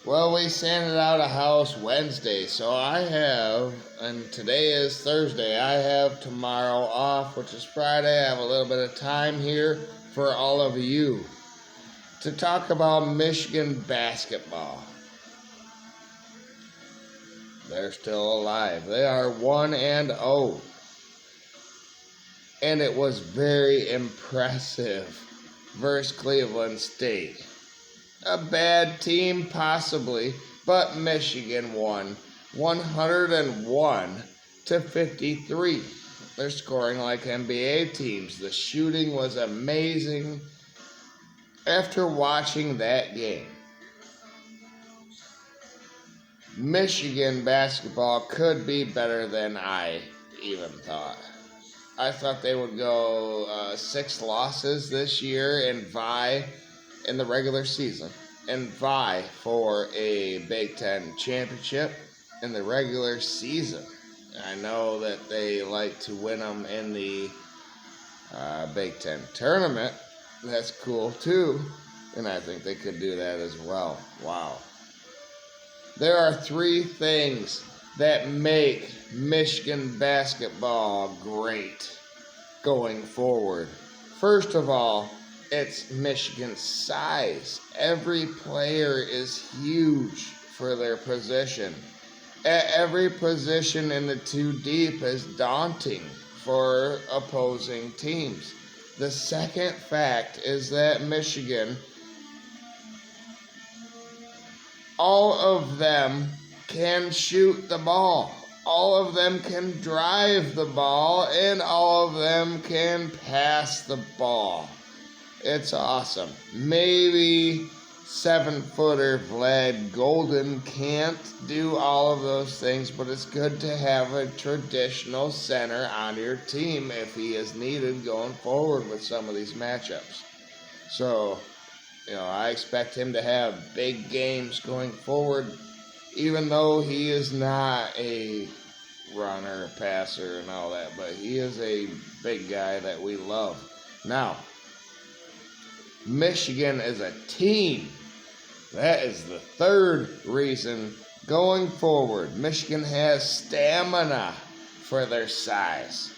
Well, we sanded out a house Wednesday, so and today is Thursday, I have tomorrow off, which is Friday. I have a little bit of time here for all of you to talk about Michigan basketball. They're still alive. They are 1-0. And it was very impressive versus Cleveland State. A bad team, possibly, but Michigan won 101-53. They're scoring like NBA teams. The shooting was amazing. After watching that game, Michigan basketball could be better than I even thought. I thought they would go 6 losses this year and vie in the regular season and vie for a Big Ten championship in the regular season. I know that they like to win them in the Big Ten tournament. That's cool too, and I think they could do that as well. Wow. There are 3 things that make Michigan basketball great going forward. First of all, it's Michigan's size. Every player is huge for their position. Every position in the 2 deep is daunting for opposing teams. The second fact is that Michigan, all of them can shoot the ball. All of them can drive the ball, and all of them can pass the ball. It's awesome. Maybe 7-footer Vlad Golden can't do all of those things, but it's good to have a traditional center on your team if he is needed going forward with some of these matchups. So, I expect him to have big games going forward, even though he is not a runner, passer, and all that, but he is a big guy that we love. Now, Michigan is a team. That is the third reason going forward. Michigan has stamina for their size.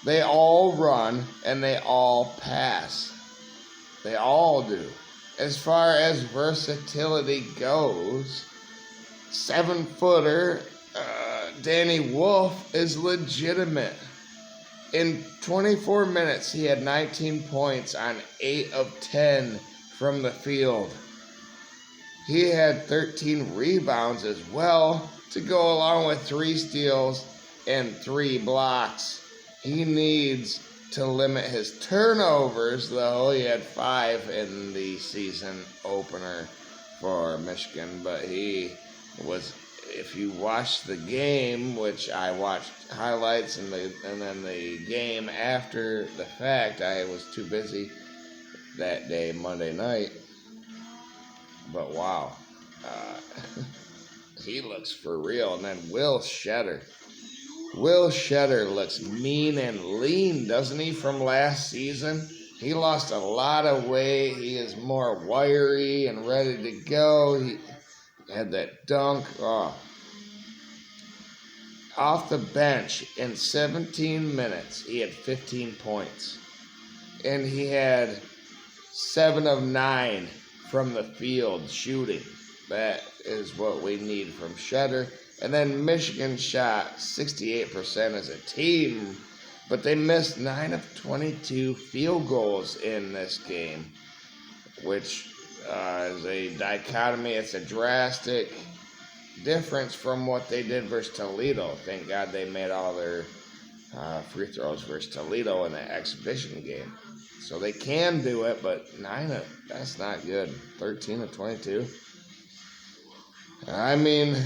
They all run and they all pass. They all do. As far as versatility goes, 7-footer Danny Wolf is legitimate. In 24 minutes, he had 19 points on 8 of 10 from the field. He had 13 rebounds as well to go along with 3 steals and 3 blocks. He needs to limit his turnovers, though. He had 5 in the season opener for Michigan, but he was, if you watch the game, which I watched highlights and then the game after the fact, I was too busy that day, Monday night. But wow, he looks for real. And then Will Shetter looks mean and lean, doesn't he, from last season? He lost a lot of weight. He is more wiry and ready to go. He had that dunk. Oh. Off the bench in 17 minutes, he had 15 points. And he had 7 of 9 from the field shooting. That is what we need from Shetter. And then Michigan shot 68% as a team, but they missed 9 of 22 field goals in this game, which is a dichotomy. It's a drastic difference from what they did versus Toledo. Thank God they made all their free throws versus Toledo in the exhibition game. So they can do it, but that's not good. 13 of 22. I mean,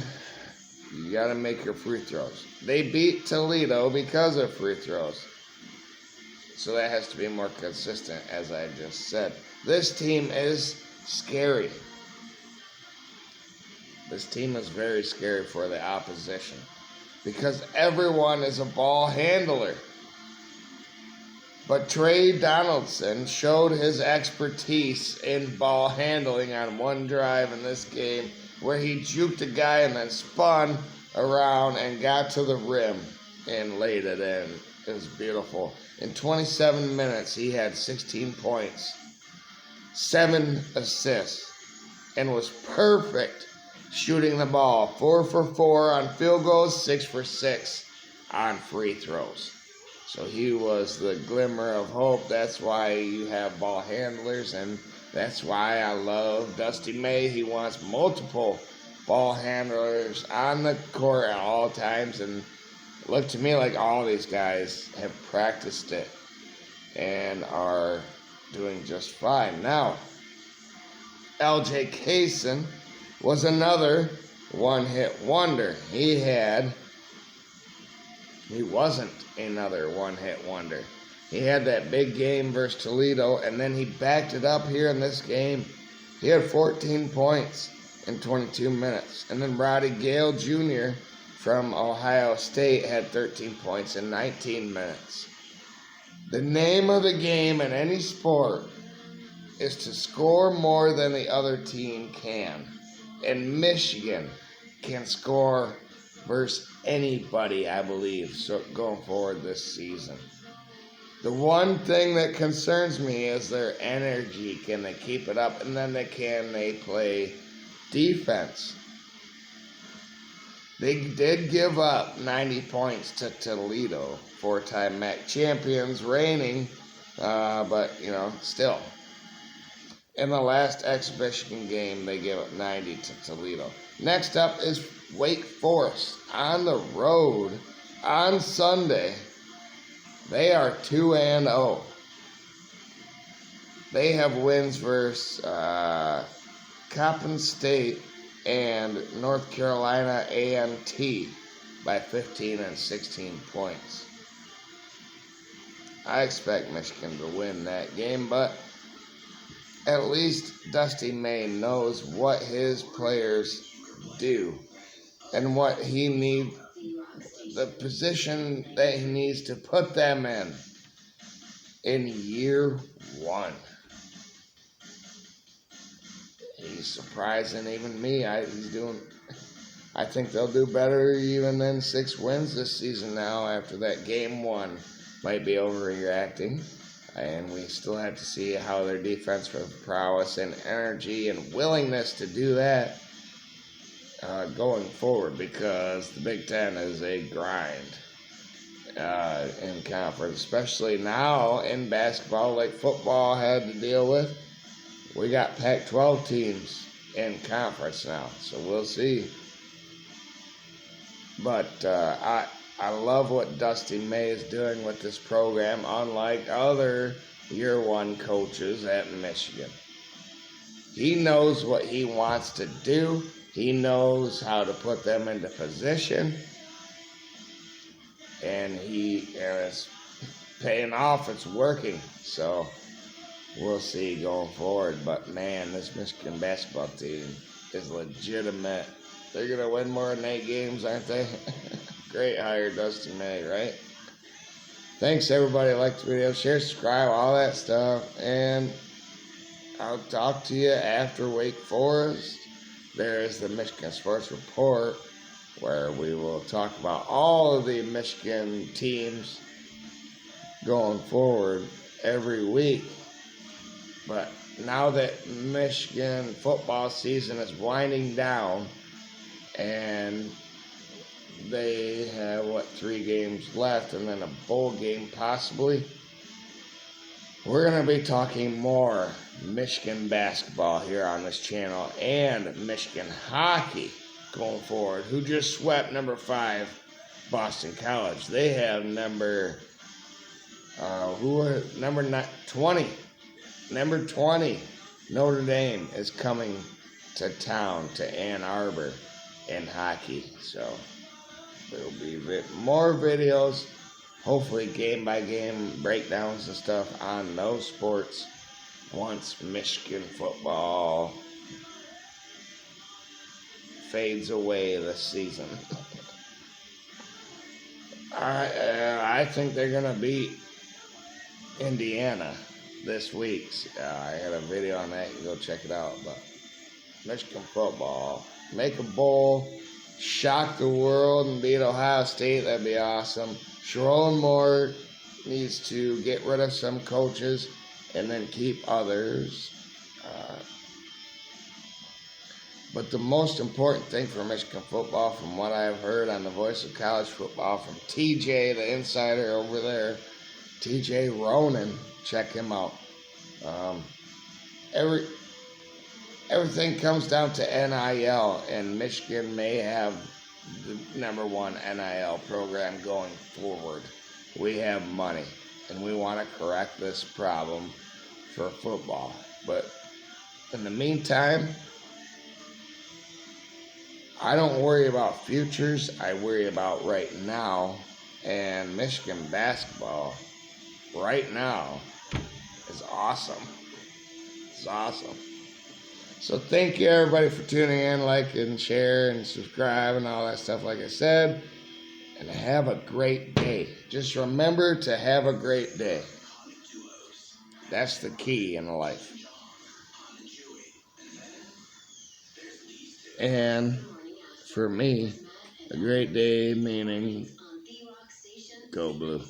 you got to make your free throws. They beat Toledo because of free throws. So that has to be more consistent, as I just said. This team is scary. This team is very scary for the opposition because everyone is a ball handler. But Trey Donaldson showed his expertise in ball handling on one drive in this game where he juked a guy and then spun around and got to the rim and laid it in. It was beautiful. In 27 minutes, he had 16 points, 7 assists, and was perfect shooting the ball. 4 for 4 on field goals, 6 for 6 on free throws. So he was the glimmer of hope. That's why you have ball handlers, and that's why I love Dusty May. He wants multiple ball handlers on the court at all times, and it looked to me like all these guys have practiced it and are doing just fine. Now, LJ Kaysen was another one-hit wonder. He wasn't another one-hit wonder. He had that big game versus Toledo, and then he backed it up here in this game. He had 14 points in 22 minutes. And then Roddy Gale Jr. from Ohio State had 13 points in 19 minutes. The name of the game in any sport is to score more than the other team can. And Michigan can score versus anybody, I believe, so going forward this season. The one thing that concerns me is their energy. Can they keep it up? And then can they play defense? They did give up 90 points to Toledo, 4-time MAC champions, reigning, but, still. In the last exhibition game, they gave up 90 to Toledo. Next up is Wake Forest on the road on Sunday. They are 2-0. They have wins versus Coppin State and North Carolina A&T by 15 and 16 points. I expect Michigan to win that game, but at least Dusty May knows what his players do and what he needs, the position that he needs to put them in year one. He's surprising even me. I think they'll do better even than 6 wins this season now after that game 1. Might be overreacting. And we still have to see how their defensive prowess and energy and willingness to do that going forward, because the Big Ten is a grind in conference, especially now in basketball, like football had to deal with. We got Pac-12 teams in conference now, so we'll see. But I love what Dusty May is doing with this program, unlike other year one coaches at Michigan. He knows what he wants to do. He knows how to put them into position. And it's paying off. It's working. So we'll see going forward. But man, this Michigan basketball team is legitimate. They're going to win more than 8 games, aren't they? Great hire, Dusty May, right? Thanks, everybody. Like the video, share, subscribe, all that stuff. And I'll talk to you after Wake Forest. There's the Michigan Sports Report, where we will talk about all of the Michigan teams going forward every week. But now that Michigan football season is winding down, and they have, 3 games left, and then a bowl game possibly. We're going to be talking more Michigan basketball here on this channel, and Michigan hockey going forward, who just swept number 5 Boston College. They have number 20. Number 20, Notre Dame is coming to town, to Ann Arbor in hockey. So there'll be more videos, hopefully game-by-game breakdowns and stuff on those sports once Michigan football fades away this season. I think they're going to beat Indiana this week. I had a video on that. You can go check it out. But Michigan football, make a bowl, shock the world, and beat Ohio State. That'd be awesome. Sherrone Moore needs to get rid of some coaches and then keep others. But the most important thing for Michigan football, from what I've heard on the Voice of College Football from TJ, the insider over there, TJ Ronan, check him out. Everything comes down to NIL, and Michigan may have the number one NIL program going forward. We have money, and we want to correct this problem for football. But in the meantime, I don't worry about futures. I worry about right now. And Michigan basketball right now is awesome. It's awesome. So thank you everybody for tuning in, like and share and subscribe and all that stuff like I said. And have a great day. Just remember to have a great day. That's the key in life. And for me, a great day meaning go blue.